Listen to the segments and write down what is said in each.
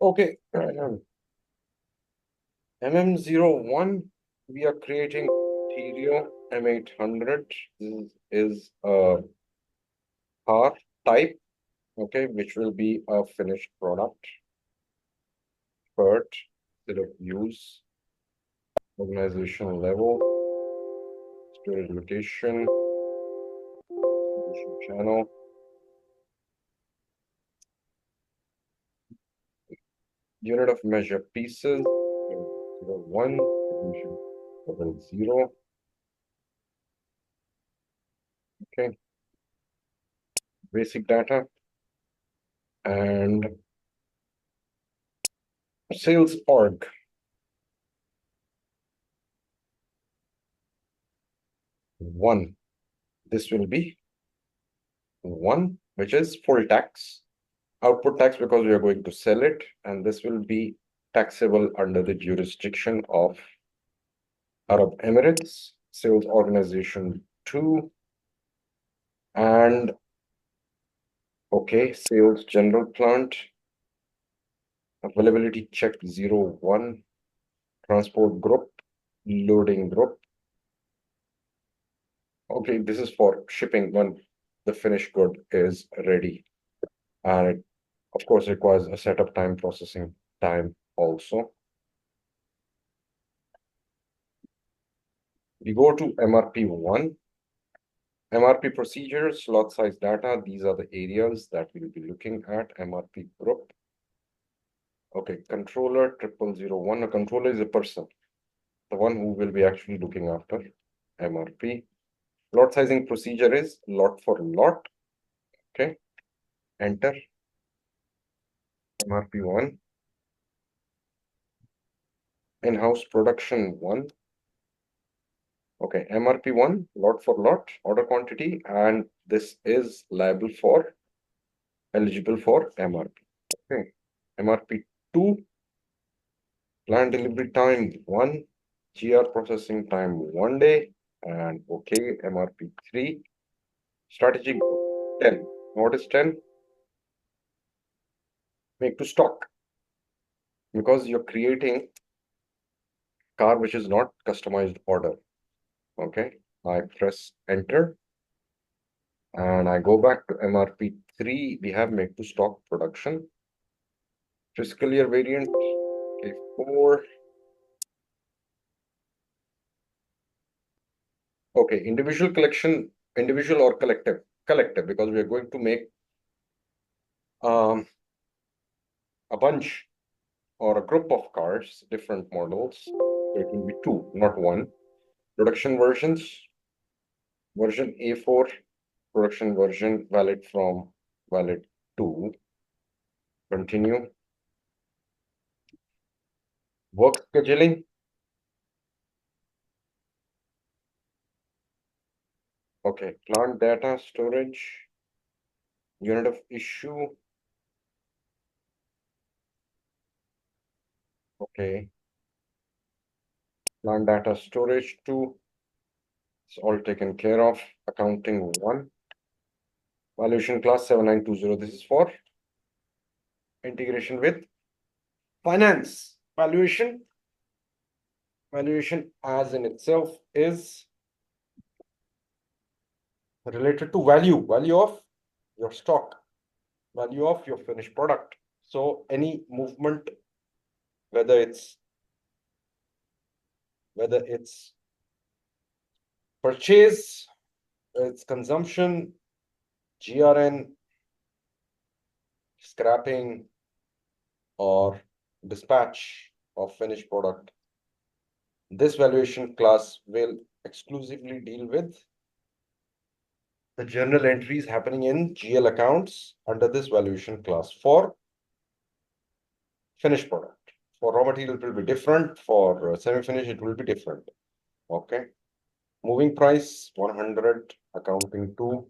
Okay, MM01, we are creating material M800. This is a car type, okay, which will be a finished product. But set of use, organizational level, storage location, distribution channel, unit of measure pieces, 01, division level 0. Okay, basic data and sales org. One. This will be one, which is full tax. Output tax because we are going to sell it, and this will be taxable under the jurisdiction of Arab Emirates. Sales organization 2, and okay, sales general plant, availability check 01, transport group, loading group. Okay, this is for shipping when the finished good is ready, and it of course requires a setup time, processing time also. We go to MRP1. MRP procedures, lot size data. These are the areas that we'll be looking at. MRP group. Okay, controller 0001. A controller is a person, the one who will be actually looking after MRP. Lot sizing procedure is lot for lot. Okay, enter MRP1. In-house production 1. Okay, MRP1, lot for lot, order quantity, and this is liable for, eligible for MRP. Okay, MRP2, plant delivery time 1, GR processing time 1 day, and okay, MRP3, strategic 10. What is 10? Make to stock. Because you're creating car which is not customized order. Okay, I press enter and I go back to MRP3. We have make to stock production. Fiscal year variant K4. Okay, individual collection, individual or collective? Collective, because we are going to make a bunch or a group of cars, different models. So it will be 2, not 1. Production versions, version A4, production version valid from valid 2. Continue. Work scheduling. Okay, plant data storage, unit of issue. Okay, plant data storage 2. It's all taken care of. Accounting 1. Valuation class 7920. This is for integration with finance. Valuation as in itself is related to value of your stock, value of your finished product. So any movement, whether it's purchase, it's consumption, GRN, scrapping, or dispatch of finished product, this valuation class will exclusively deal with the general entries happening in GL accounts under this valuation class for finished product. For raw material, it will be different. For semi-finished, it will be different. Okay. Moving price 100, accounting 2.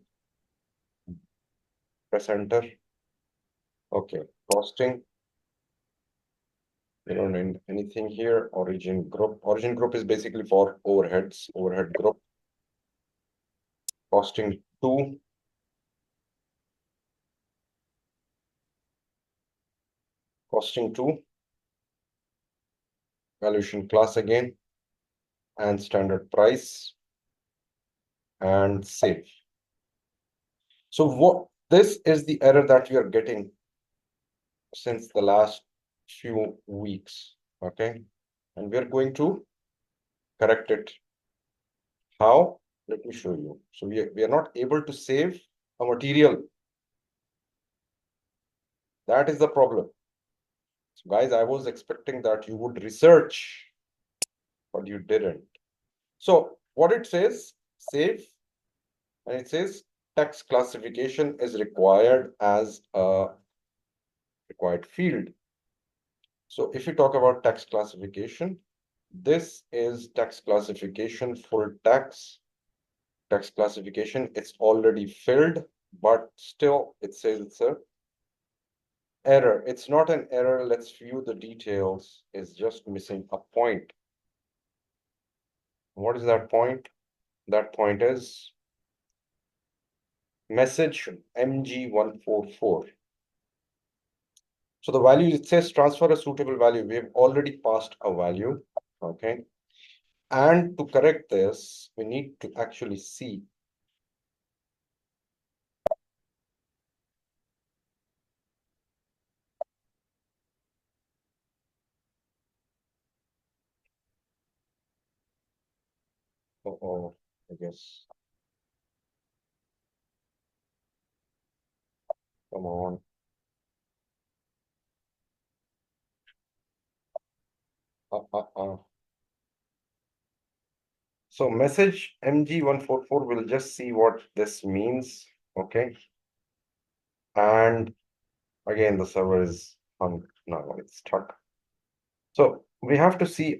Press enter. Okay. Costing. We don't need anything here. Origin group. Origin group is basically for overheads. Overhead group. Costing 2. costing 2, valuation class again, and standard price, and save. So what this is the error that we are getting since the last few weeks, okay? And we're going to correct it. How? Let me show you. So we are not able to save a material. That is the problem. So guys, I was expecting that you would research, but you didn't. So what it says, save, and it says tax classification is required as a required field. So if you talk about tax classification, this is tax classification full tax. Tax classification, it's already filled, but still it says it's a error. It's not an error. Let's view the details. It's just missing a point. What is that point? That point is message MG144. So the value, it says transfer a suitable value. We have already passed a value. Okay. And to correct this, we need to actually see. Oh, I guess. Come on. Uh. So message MG144 will just see what this means. Okay. And again, the server is on now, it's stuck. So we have to see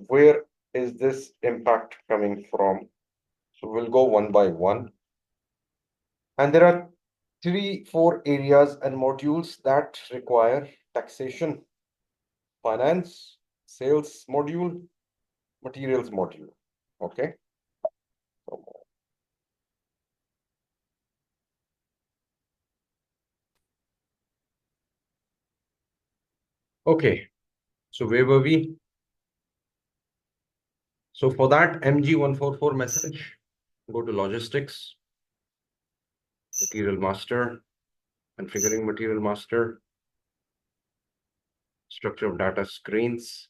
where is this impact coming from. So we'll go one by one. And there are 4 areas and modules that require taxation: finance, sales module, materials module. Okay. Okay. So where were we? So for that MG144 message, go to logistics, material master, configuring material master, structure of data screens.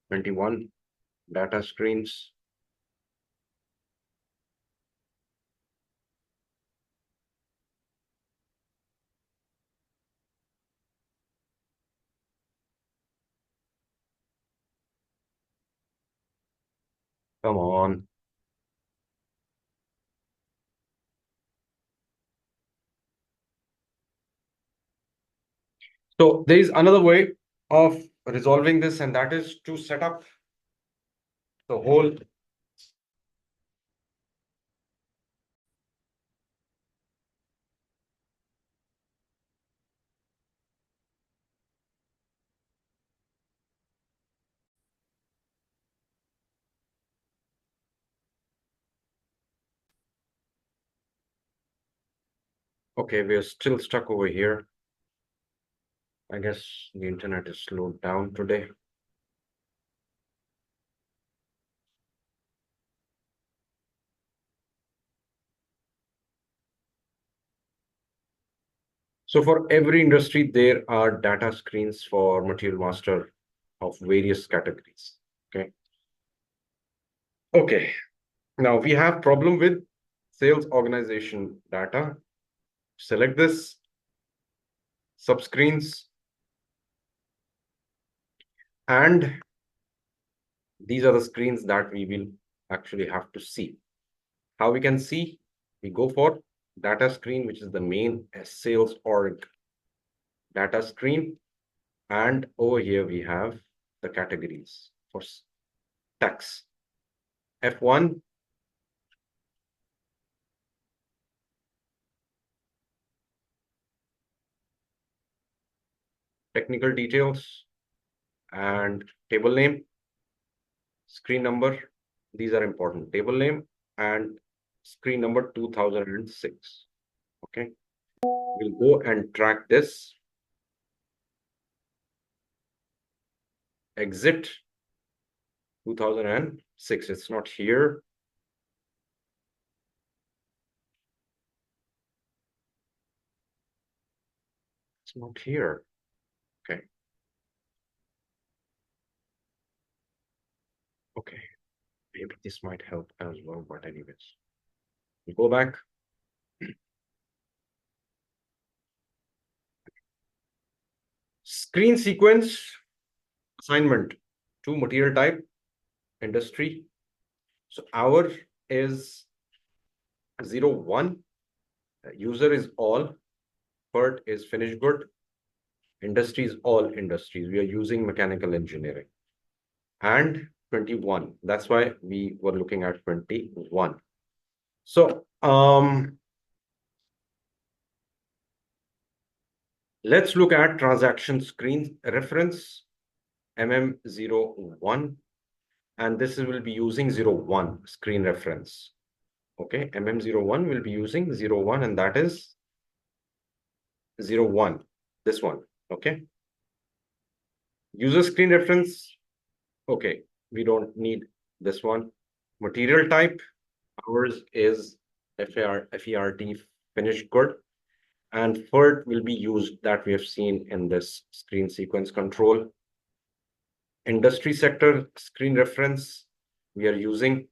'21 data screens. Come on. So there is another way of resolving this, and that is to set up the whole. Okay, we are still stuck over here. I guess the internet is slowed down today. So for every industry, there are data screens for material master of various categories. Okay. Okay. Now we have problem with sales organization data. Select this, subscreens, and these are the screens that we will actually have to see. How we can see? We go for data screen, which is the main sales org data screen. And over here we have the categories for tax. F1, technical details, and table name, screen number. These are important. Table name, and screen number 2006. Okay, we'll go and track this. Exit 2006. It's not here. It's not here. Okay. Okay. Maybe this might help as well, but anyways, we go back. Screen sequence assignment to material type, industry. So our is 01. User is all. PERT is finished good. Industry is all industries. We are using mechanical engineering. And 21. That's why we were looking at 21. So let's look at transaction screen reference MM01, and this will be using 01 screen reference. Okay, MM01 will be using 01, and that is 01, this one. Okay, user screen reference. Okay, we don't need this one. Material type, ours is FERT, finished good. And FERT will be used that we have seen in this screen sequence control. Industry sector screen reference, we are using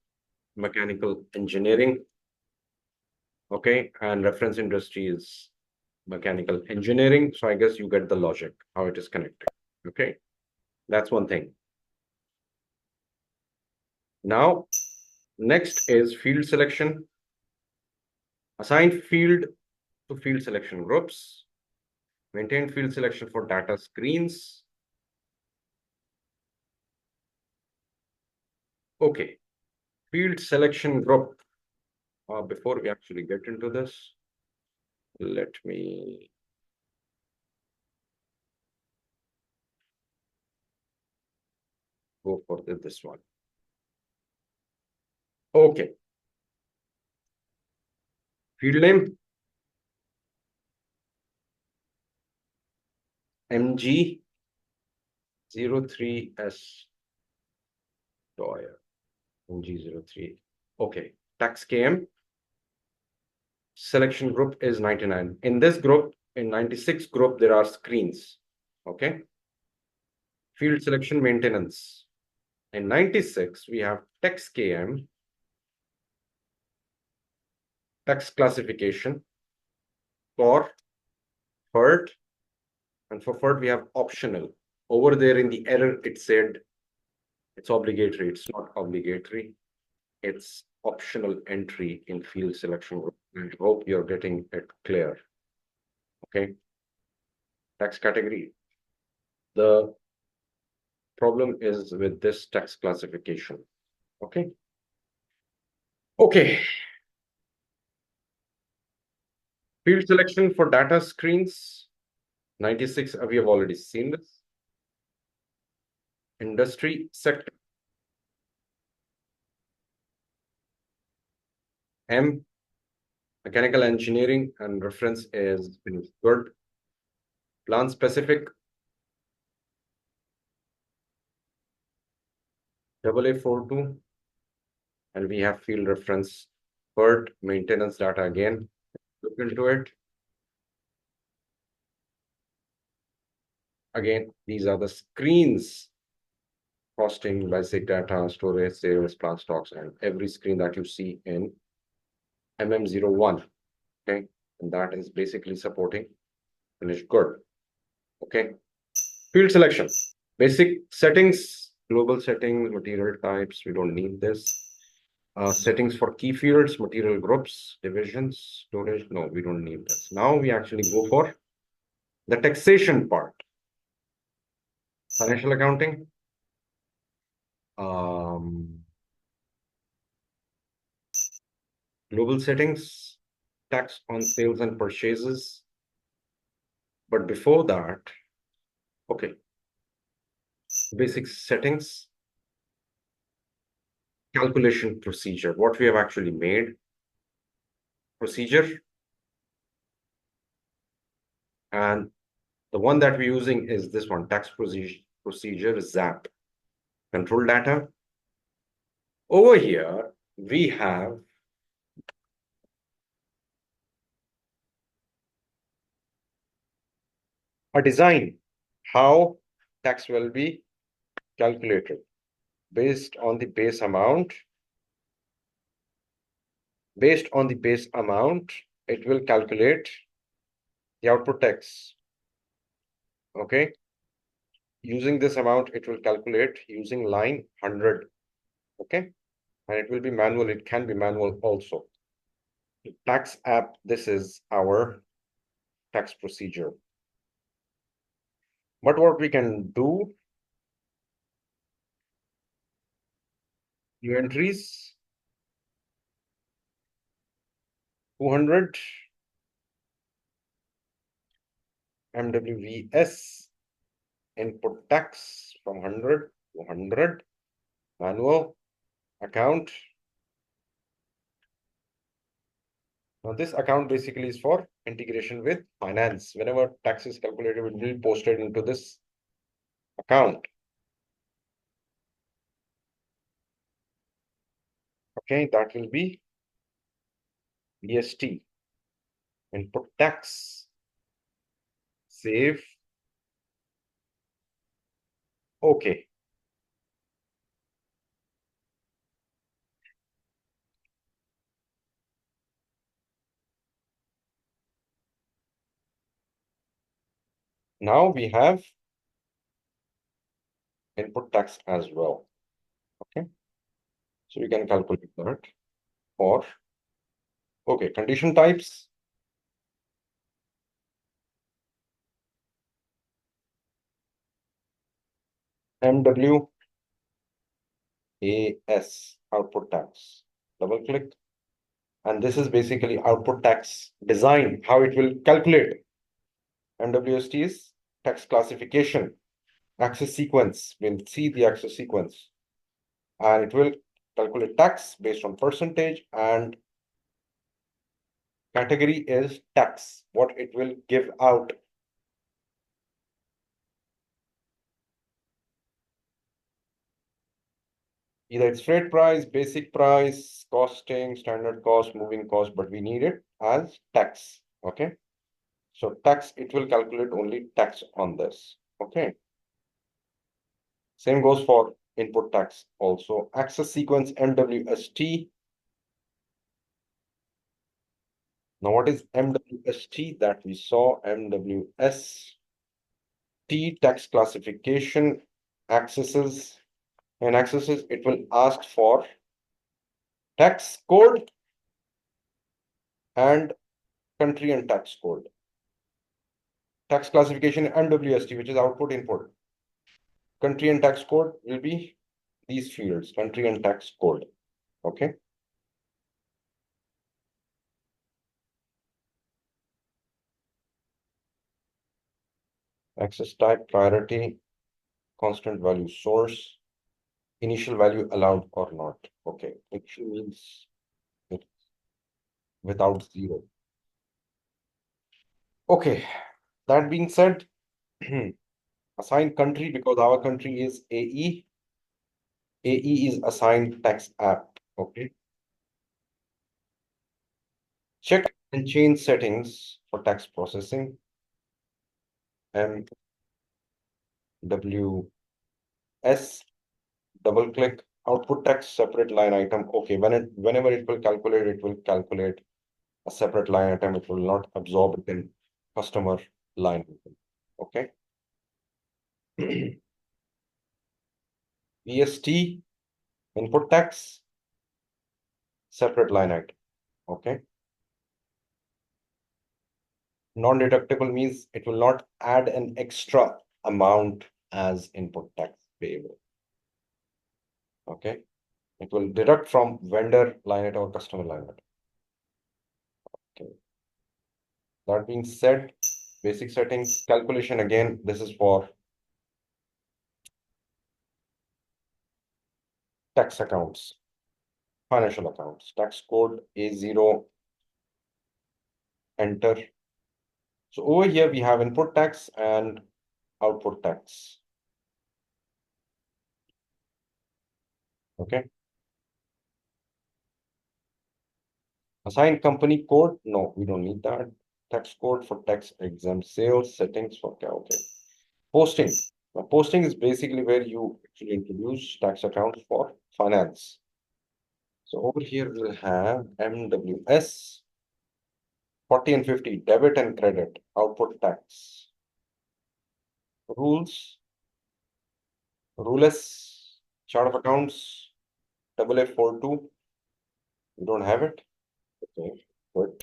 mechanical engineering. Okay, and reference industry is mechanical engineering. So I guess you get the logic, how it is connected. Okay, that's one thing. Now, next is field selection. Assign field to field selection groups. Maintain field selection for data screens. Okay, field selection group. Before we actually get into this, let me go for this one. Okay. Field name MG03S Doyer. MG03. Okay. Tax KM. Selection group is 99. In this group, in 96 group, there are screens. Okay. Field selection maintenance. In 96, we have tax KM, tax classification for FERT. And for FERT, we have optional. Over there in the error, it said it's obligatory. It's not obligatory. It's optional entry in field selection group. I hope you're getting it clear. Okay. Tax category. The problem is with this tax classification. Okay. Okay. Field selection for data screens. 96, we have already seen this. Industry sector. M, mechanical engineering, and reference is finished good. Plant specific. AA42. And we have field reference PERT maintenance data again. Look into it. Again, these are the screens: costing, basic data, storage, sales, plant stocks, and every screen that you see in MM01. Okay, and that is basically supporting finished good. Okay, field selection, basic settings, global settings, material types. We don't need this. Settings for key fields, material groups, divisions, storage. No, we don't need this. Now we actually go for the taxation part. Financial accounting. Global settings, tax on sales and purchases. But before that, okay, basic settings. calculation procedure, what we have actually made. Procedure, and the one that we're using is this one, tax procedure ZAP. Control data. Over here, we have a design how tax will be calculated based on the base amount. Based on the base amount, it will calculate the output tax. Okay. Using this amount, it will calculate using line 100. Okay. And it will be manual. It can be manual also. Tax app, this is our tax procedure. But what we can do, new entries, 200, MWVS, input tax from 100 to 100, manual, account. Now this account basically is for integration with finance. Whenever tax is calculated, it will be posted into this account. Okay, that will be BST, input tax, save. Okay. Now we have input tax as well. Okay. So we can calculate that. Or, okay, condition types. MWAS, output tax. Double click. And this is basically output tax design, how it will calculate. MWST is tax classification, access sequence. We'll see the access sequence. And it will calculate tax based on percentage, and category is tax, what it will give out. Either it's freight price, basic price, costing, standard cost, moving cost, but we need it as tax. Okay. So tax, it will calculate only tax on this. Okay. Same goes for input tax also. Access sequence MWST. Now, what is MWST that we saw? MWST, tax classification, accesses. And accesses, it will ask for tax code and country and tax code. Tax classification MWST, which is output input. Country and tax code will be these fields, country and tax code. Okay. Access type, priority, constant value source, initial value allowed or not. Okay. Initial means without zero. Okay. That being said, assign country, because our country is AE. AE is assigned tax app. Okay. Check and change settings for tax processing. MWS, double click, output tax, separate line item. Okay, whenever it will calculate a separate line item. It will not absorb it in customer line item. Okay. VST, input tax, separate line item. Okay. Non-deductible means it will not add an extra amount as input tax payable. Okay. It will deduct from vendor line item or customer line item. Okay. That being said, basic settings, calculation again, this is for tax accounts. Financial accounts, tax code A0, enter. So over here we have input tax and output tax. Okay. Assign company code. No, we don't need that. Tax code for tax exempt sales, settings for, okay. Posting. Now, posting is basically where you actually introduce tax accounts for finance. So over here we'll have MWS 40 and 50, debit and credit, output tax. Rules, rules, chart of accounts, AA42. You don't have it? Okay, good.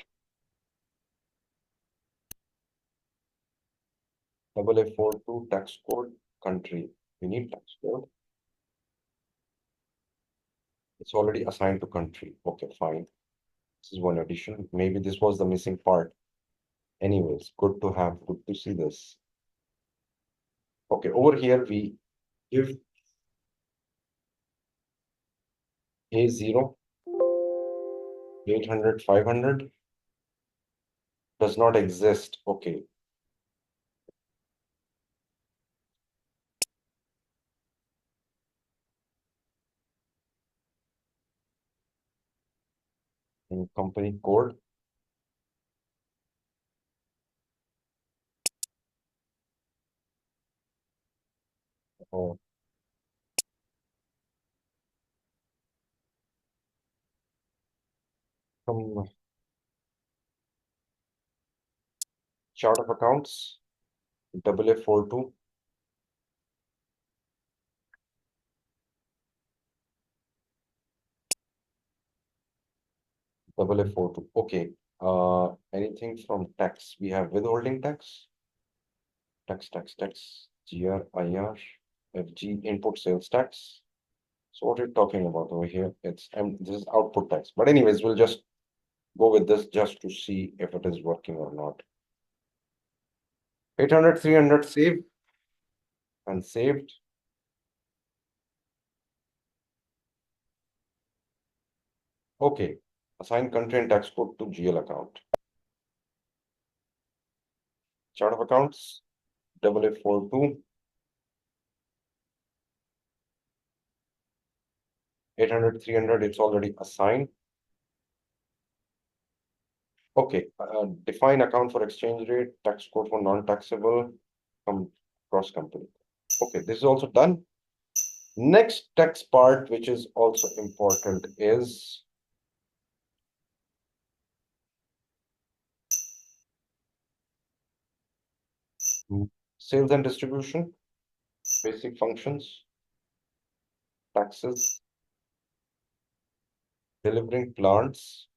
AA42 tax code, country. We need tax code. It's already assigned to country. Okay, fine. This is one addition. Maybe this was the missing part. Anyways, good to have, good to see this. Okay, over here we give A0, 800, 500 does not exist. Okay. In company code. Oh, from chart of accounts, AA42. AA42. Okay. Anything from tax? We have withholding tax, tax, GR, IR, FG, input sales tax. So what are you talking about over here? It's this is output tax. But anyways, we'll just go with this just to see if it is working or not. 800, 300 save and saved. Okay. Assign country and tax code to GL account. Chart of accounts, AA42. 800, 300, it's already assigned. Okay, define account for exchange rate, tax code for non-taxable, cross company. Okay, this is also done. Next tax part, which is also important, is sales and distribution, basic functions, taxes, delivering plants,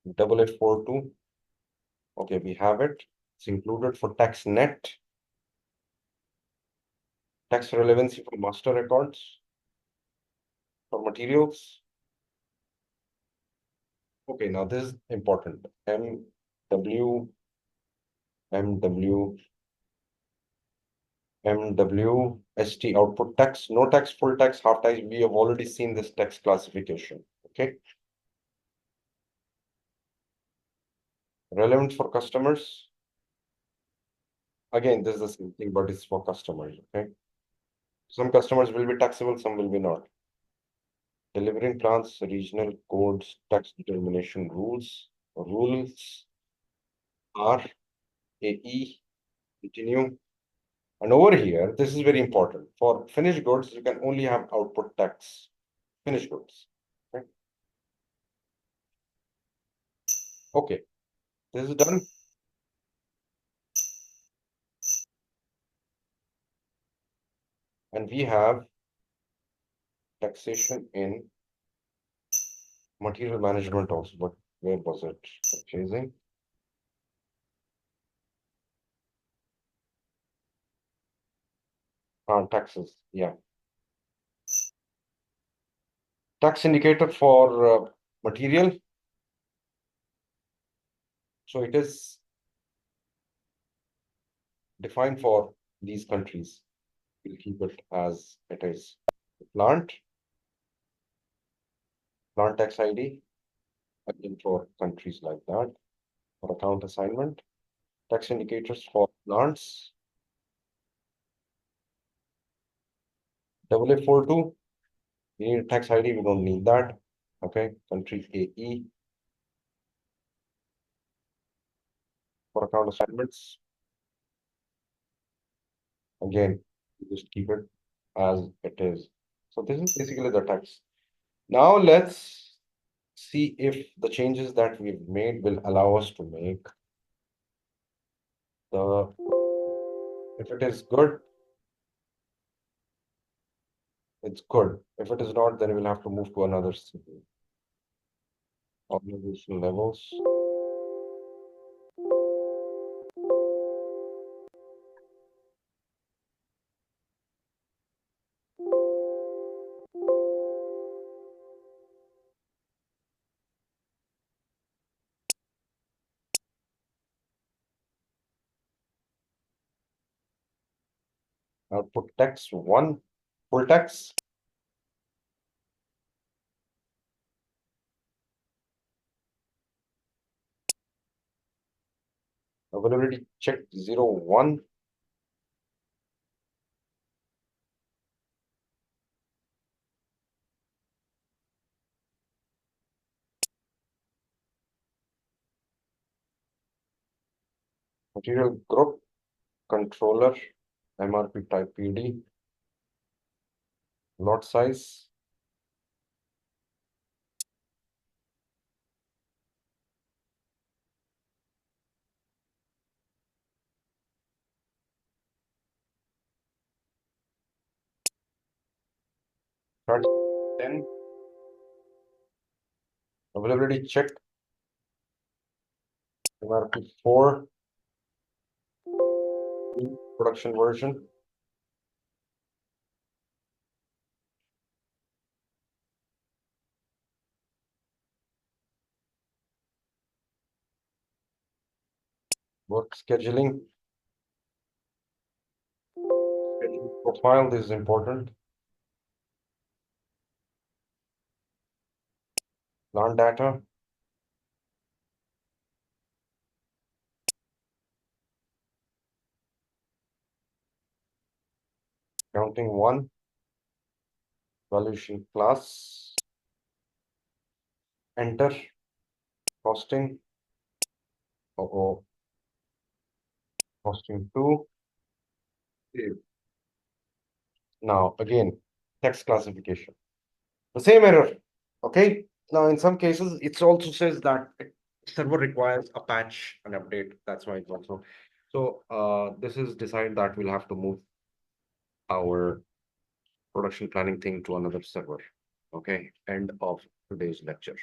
8842. Okay, we have it. It's included for tax net, tax relevancy for master records, for materials. Okay, now this is important. MW, MWST output tax, no tax, full tax, half tax. We have already seen this tax classification. Okay. Relevant for customers. Again, this is the same thing, but it's for customers. Okay. Some customers will be taxable, some will be not. Delivering plans, regional codes, tax determination rules. Rules are AE, continue. And over here, this is very important. For finished goods, you can only have output tax. Finished goods. Okay. Okay. This is done. And we have taxation in material management also. But where was it? Purchasing. Taxes. Yeah. Tax indicator for material. So it is defined for these countries. We'll keep it as it is. plant tax ID, again for countries like that, for account assignment, tax indicators for plants, 8842, we need tax ID, we don't need that. Okay, country AE for account assignments. Again, you just keep it as it is. So this is basically the text. Now let's see if the changes that we've made will allow us to make the, if it is good, it's good. If it is not, then we'll have to move to another city. Organizational levels. Output text one, full text. Availability check 01. Material group controller, MRP type PD, lot size. Start 10. Availability check. MRP 4. Production version. Work scheduling. Schedule profile, this is important. Plant data. Counting 1. Valuation class. Enter. Costing. Costing 2. Save. Now again, text classification. The same error. Okay. Now in some cases, it also says that server requires a patch and update. That's why it's also. So this is decided that we'll have to move our production planning thing to another server. Okay. End of today's lecture.